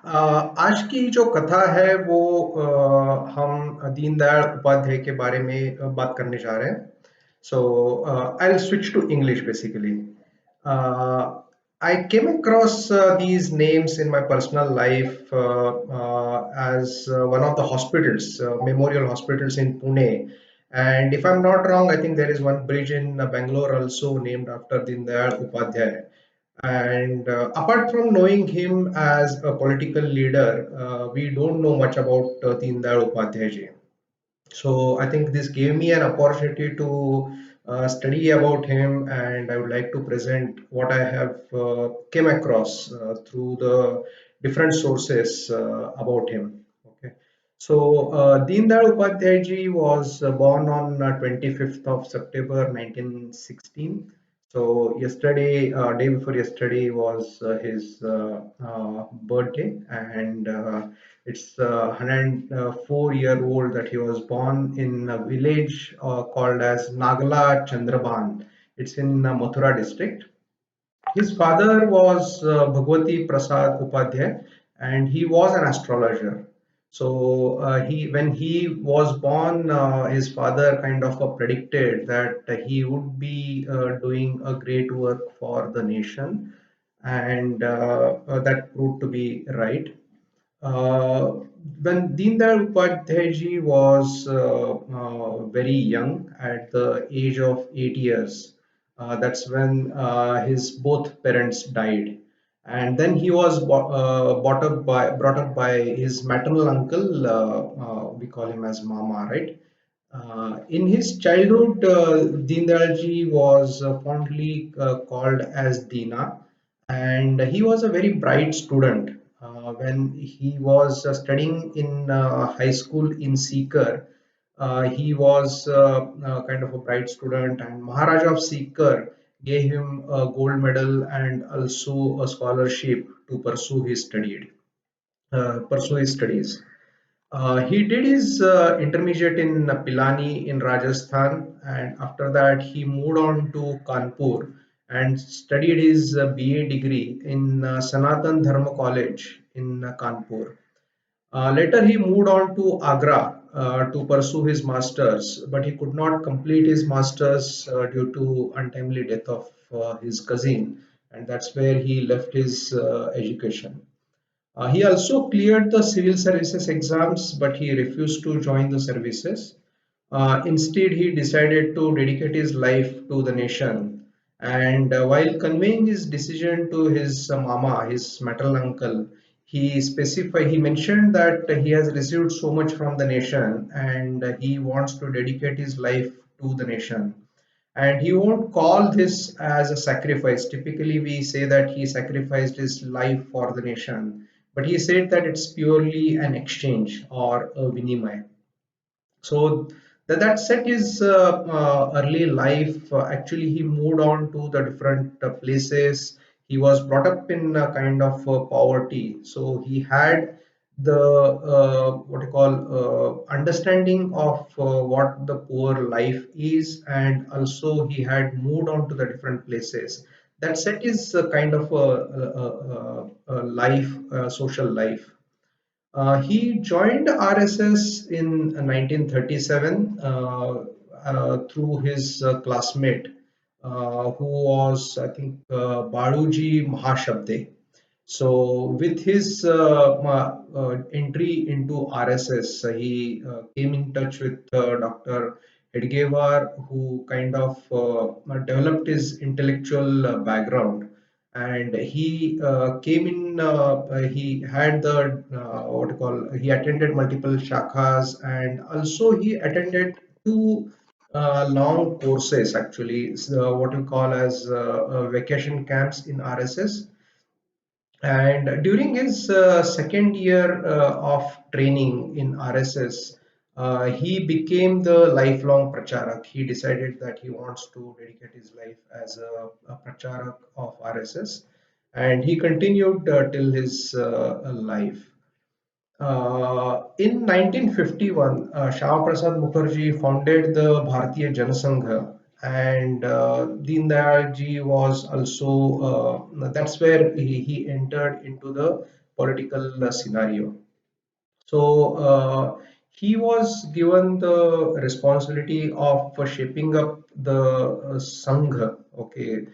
आज की जो कथा है वो हम दीनदयाल उपाध्याय के बारे में बात करने जा रहे हैं। So I will switch to English basically. I came across these names in my personal life as one of the hospitals, memorial hospitals in Pune. And if I'm not wrong, I think there is one bridge in Bangalore also named after Dindayal Upadhyay. And apart from knowing him as a political leader, we don't know much about Deendayal Upadhyay ji. So I think this gave me an opportunity to study about him, and I would like to present what I have came across through the different sources about him. Okay. So Deendayal Upadhyay ji was born on 25th of September 1916. So yesterday, day before yesterday was his birthday, and it's 104-year-old that he was born in a village called as Nagala Chandraban. It's in Mathura district. His father was Bhagwati Prasad Upadhyay, and he was an astrologer. So when he was born, his father kind of predicted that he would be doing a great work for the nation, and that proved to be right. Uh, when Deendayal Upadhyay ji was very young, at the age of 8 years, that's when his both parents died, and then he was brought up by his maternal uncle. We call him as Mama, right? In his childhood, Deendayal ji was fondly called as Deena, and he was a very bright student. When he was studying in high school in Sikar, he was kind of a bright student, and Maharaja of Sikar gave him a gold medal and also a scholarship to pursue his studies. He did his intermediate in Pilani in Rajasthan, and after that he moved on to Kanpur and studied his BA degree in Sanatan Dharma College in Kanpur. Later, he moved on to Agra to pursue his masters, but he could not complete his masters due to untimely death of his cousin, and that's where he left his education. He also cleared the civil services exams, but he refused to join the services. Instead, he decided to dedicate his life to the nation. And while conveying his decision to his mama, his maternal uncle, he mentioned that he has received so much from the nation, and he wants to dedicate his life to the nation, and he won't call this as a sacrifice. Typically, we say that he sacrificed his life for the nation, but he said that it's purely an exchange or a vinimay. So that set his early life. Actually, he moved on to the different places. He was brought up in a kind of poverty, so he had the what you call understanding of what the poor life is, and also he had moved on to the different places. That set is kind of a life, social life. He joined RSS in 1937 through his classmate, who was, I think, Baluji Mahashabde. So, with his entry into RSS, he came in touch with Dr. Hedgewar, who kind of developed his intellectual background, and he came in. He had the what you call. He attended multiple shakhas, and also he attended two long courses. Actually, so what we call as vacation camps in RSS, and during his second year of training in RSS, he became the lifelong pracharak. He decided that he wants to dedicate his life as a pracharak of RSS, and he continued till his life. In 1951, Shyama Prasad Mukherjee founded the Bharatiya Janasangha, and Deen Dayal ji was also that's where he entered into the political scenario. So he was given the responsibility of shaping up the Sangh, okay,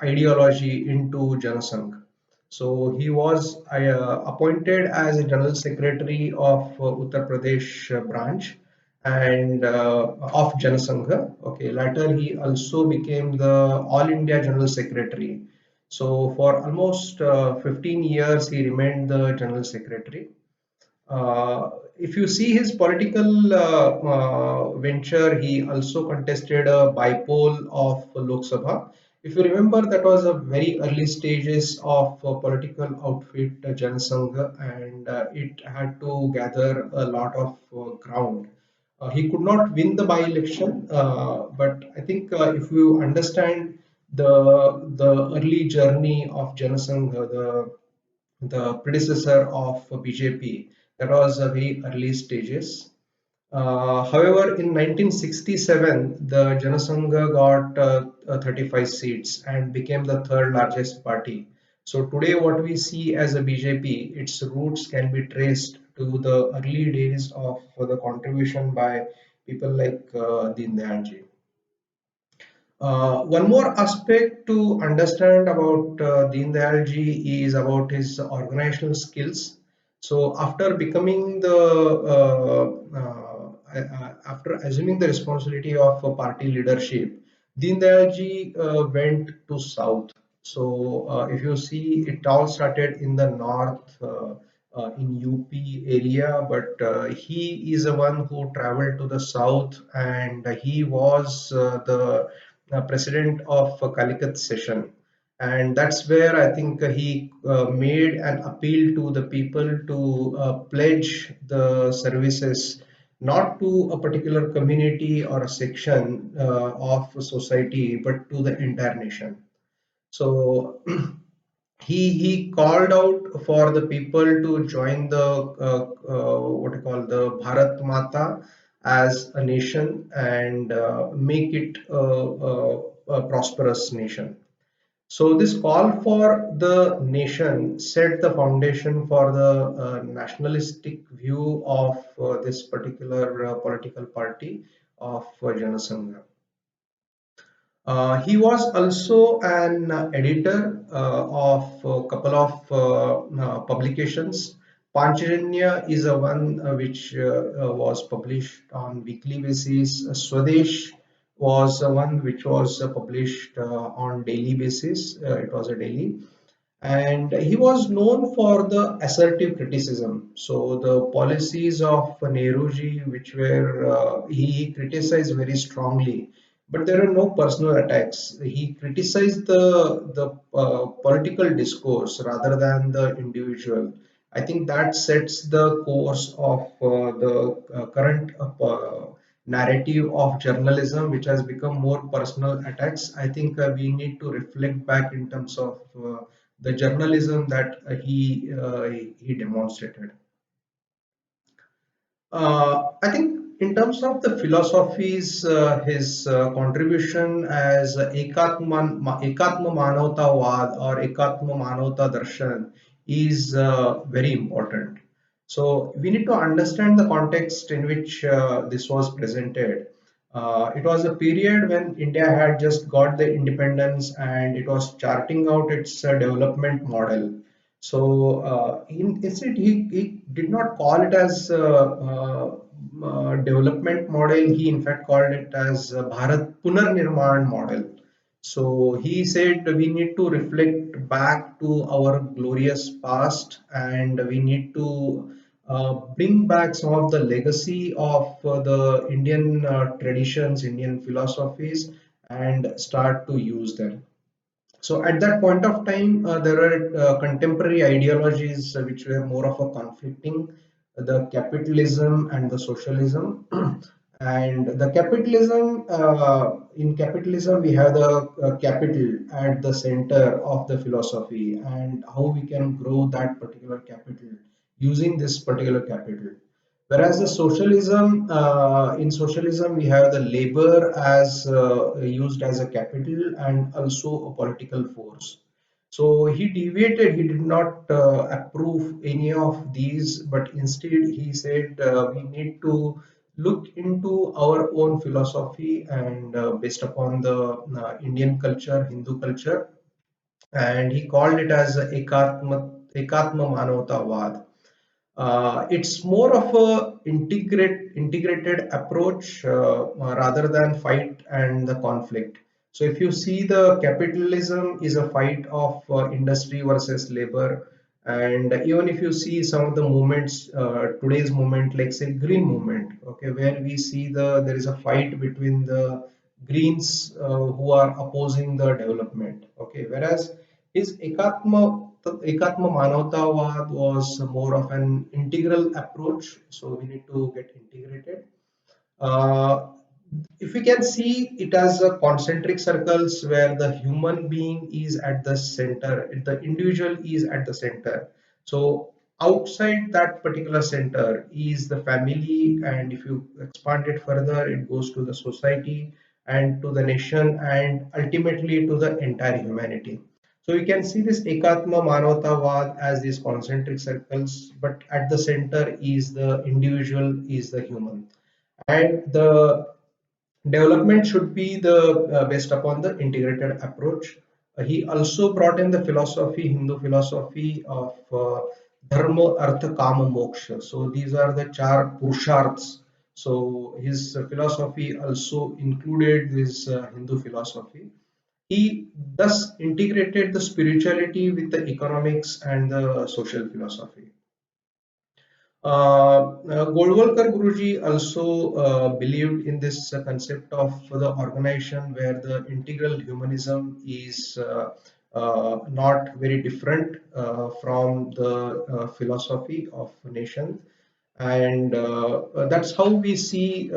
ideology into Janasangh. So he was appointed as a General Secretary of Uttar Pradesh branch and of Janasangha. Okay, later he also became the All India General Secretary. So for almost 15 years he remained the General Secretary. If you see his political venture, he also contested a bipole of Lok Sabha. If you remember, that was a very early stages of political outfit Jan Sangh, and it had to gather a lot of ground. He could not win the by-election, but I think if you understand the early journey of Jan Sangh, the predecessor of BJP, that was a very early stages. However, in 1967, the Janasangha got 35 seats and became the third largest party. So today, what we see as a BJP, its roots can be traced to the early days of the contribution by people like Deen Dayal ji. One more aspect to understand about Deen Dayal ji is about his organizational skills. So after becoming the after assuming the responsibility of party leadership, Deen Dayal ji went to south. So if you see, it all started in the north. In UP area, but he is the one who traveled to the south, and he was the president of Calicut session. And that's where I think he made an appeal to the people to pledge the services not to a particular community or a section of society, but to the entire nation. So he called out for the people to join the what you call the Bharat Mata as a nation and make it a prosperous nation. So this call for the nation set the foundation for the nationalistic view of this particular political party of Janasangha. He was also an editor of a couple of publications. Panchajanya is a one which was published on weekly basis. Swadesh was one which was published on daily basis. It was a daily, and he was known for the assertive criticism. So the policies of Nehruji, which were he criticized very strongly, but there are no personal attacks. He criticized the political discourse rather than the individual. I think that sets the course of the current narrative of journalism, which has become more personal attacks. I think we need to reflect back in terms of the journalism that he demonstrated. I think in terms of the philosophies, his contribution as Ekatma Manavtavad or Ekatma Manavta Darshan is very important. So we need to understand the context in which this was presented. It was a period when India had just got the independence and it was charting out its development model. So instead, he did not call it as development model. He in fact called it as Bharat Punarnirman model. So he said we need to reflect back to our glorious past and we need to bring back some of the legacy of the Indian traditions, Indian philosophies, and start to use them. So at that point of time, there were contemporary ideologies which were more of a conflicting, the capitalism and the socialism. And the capitalism, in capitalism, we have the capital at the center of the philosophy and how we can grow that particular capital using this particular capital. Whereas the socialism, in socialism, we have the labor as used as a capital and also a political force. So he deviated, he did not approve any of these, but instead he said we need to look into our own philosophy and based upon the Indian culture, Hindu culture, and he called it as Ekatma Manavtavad. It's more of a integrated approach rather than fight and the conflict. So if you see, the capitalism is a fight of industry versus labor, and even if you see some of the movements, today's movement, like say green movement, okay, where we see there is a fight between the greens who are opposing the development, okay, whereas his Ekatma Manavtavad was more of an integral approach, so we need to get integrated. Uh, if we can see it as a concentric circles where the human being is at the center, the individual is at the center. So outside that particular center is the family, and if you expand it further, it goes to the society and to the nation and ultimately to the entire humanity. So we can see this Ekatma Manavtavad as these concentric circles, but at the center is the individual, is the human, and the development should be the based upon the integrated approach. He also brought in the philosophy, Hindu philosophy of dharma, artha, kama, moksha. So these are the char purusharths. So his philosophy also included this Hindu philosophy. He thus integrated the spirituality with the economics and the social philosophy. Golwalkar Guruji also believed in this concept of the organization where the integral humanism is not very different from the philosophy of nation, and that's how we see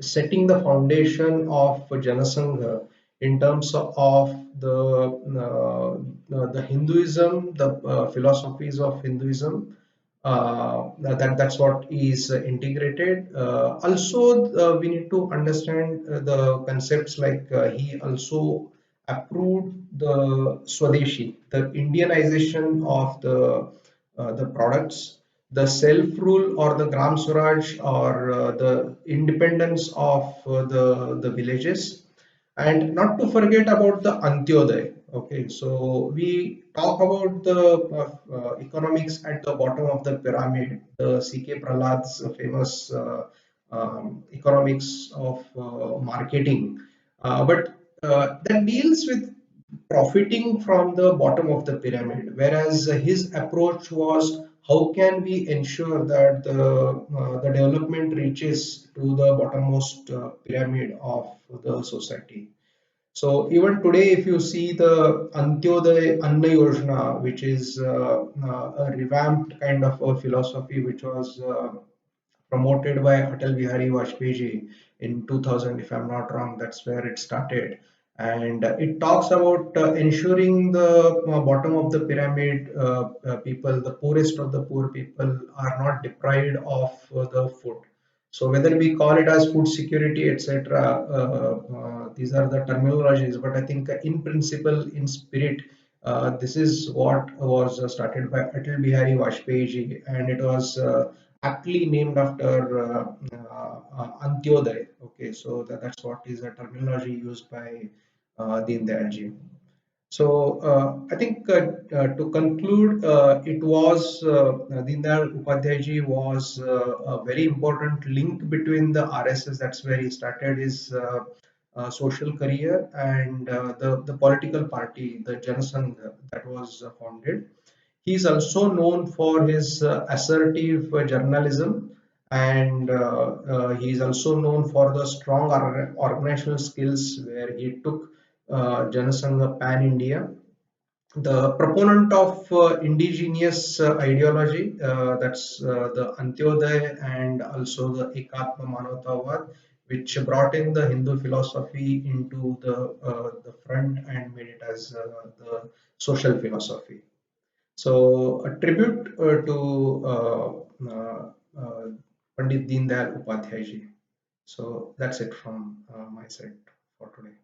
setting the foundation of Janasangha in terms of the Hinduism, the philosophies of Hinduism. That's what is integrated. Also, we need to understand the concepts like he also approved the Swadeshi, the Indianization of the products, the self-rule or the Gram Swaraj or the independence of the villages, and not to forget about the Antyodaya. Okay, so we talk about the economics at the bottom of the pyramid, the C.K. Pralad's famous economics of marketing, but that deals with profiting from the bottom of the pyramid, whereas his approach was how can we ensure that the development reaches to the bottommost pyramid of the society. So even today, if you see the Antyodaya Anna Yojana, which is a revamped kind of a philosophy, which was promoted by Atal Bihari Vajpayee in 2000, if I'm not wrong, that's where it started. And it talks about ensuring the bottom of the pyramid people, the poorest of the poor people, are not deprived of the food. So whether we call it as food security, etc., these are the terminologies. But I think in principle, in spirit, this is what was started by Atal Bihari Vajpayee ji, and it was aptly named after Antyodaya. Okay, so that's what is a terminology used by Deen Dayal ji. So I think to conclude, it was Deen Dayal Upadhyay ji was a very important link between the RSS. That's where he started his social career, and the political party, the Janasangh, that was founded. He is also known for his assertive journalism, and he is also known for the strong organizational skills where he took Janasangha Pan India. The proponent of indigenous ideology, that's the Antyodaya and also the Ekatma Manavtavad, which brought in the Hindu philosophy into the front and made it as the social philosophy. So a tribute to Pandit Deen Dayal Upadhyay ji. So that's it from my side for today.